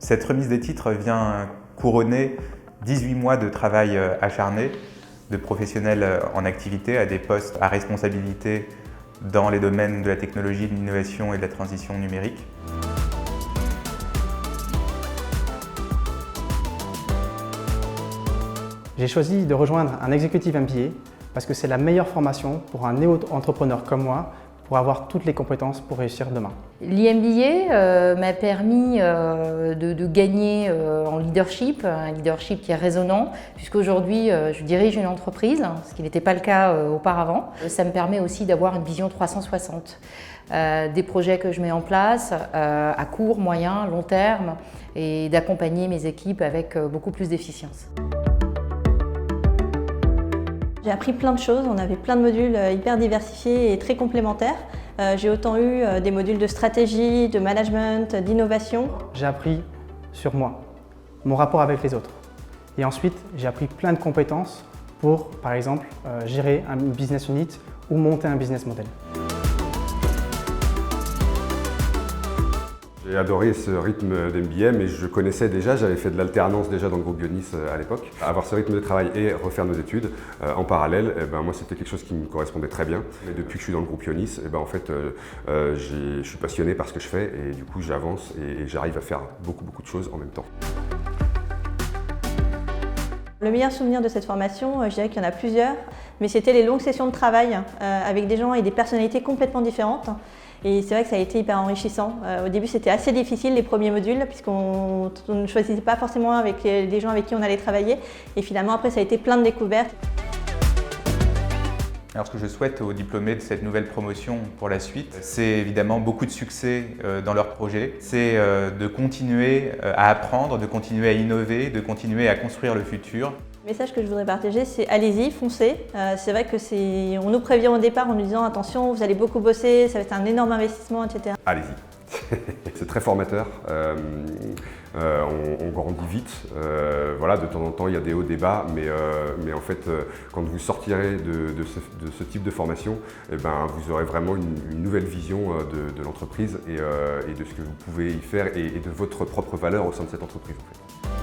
Cette remise des titres vient couronner 18 mois de travail acharné de professionnels en activité à des postes à responsabilité dans les domaines de la technologie, de l'innovation et de la transition numérique. J'ai choisi de rejoindre un Executive MBA parce que c'est la meilleure formation pour un néo-entrepreneur comme moi pour avoir toutes les compétences pour réussir demain. L'IMBA m'a permis de gagner en leadership, un leadership qui est résonnant, puisqu'aujourd'hui je dirige une entreprise, ce qui n'était pas le cas auparavant. Ça me permet aussi d'avoir une vision 360 des projets que je mets en place à court, moyen, long terme et d'accompagner mes équipes avec beaucoup plus d'efficience. J'ai appris plein de choses, on avait plein de modules hyper diversifiés et très complémentaires. J'ai autant eu des modules de stratégie, de management, d'innovation. J'ai appris sur moi, mon rapport avec les autres. Et ensuite, j'ai appris plein de compétences pour, par exemple, gérer une business unit ou monter un business model. J'ai adoré ce rythme d'MBA, mais je connaissais déjà, j'avais fait de l'alternance déjà dans le groupe Bionis à l'époque. Avoir ce rythme de travail et refaire nos études en parallèle, moi c'était quelque chose qui me correspondait très bien. Et depuis que je suis dans le groupe Bionis, en fait, je suis passionné par ce que je fais et du coup j'avance et j'arrive à faire beaucoup de choses en même temps. Le meilleur souvenir de cette formation, je dirais qu'il y en a plusieurs, mais c'était les longues sessions de travail avec des gens et des personnalités complètement différentes. Et c'est vrai que ça a été hyper enrichissant. Au début, c'était assez difficile les premiers modules, puisqu'on ne choisissait pas forcément avec les gens avec qui on allait travailler. Et finalement, après, ça a été plein de découvertes. Alors, ce que je souhaite aux diplômés de cette nouvelle promotion pour la suite, c'est évidemment beaucoup de succès dans leur projet. C'est de continuer à apprendre, de continuer à innover, de continuer à construire le futur. Le message que je voudrais partager, c'est allez-y, foncez. C'est vrai que on nous prévient au départ en nous disant attention, vous allez beaucoup bosser, ça va être un énorme investissement, etc. Allez-y. C'est très formateur. On grandit vite. Voilà, de temps en temps, il y a des hauts, des bas, mais en fait, quand vous sortirez de ce type de formation, vous aurez vraiment une nouvelle vision de l'entreprise et de ce que vous pouvez y faire et de votre propre valeur au sein de cette entreprise. En fait.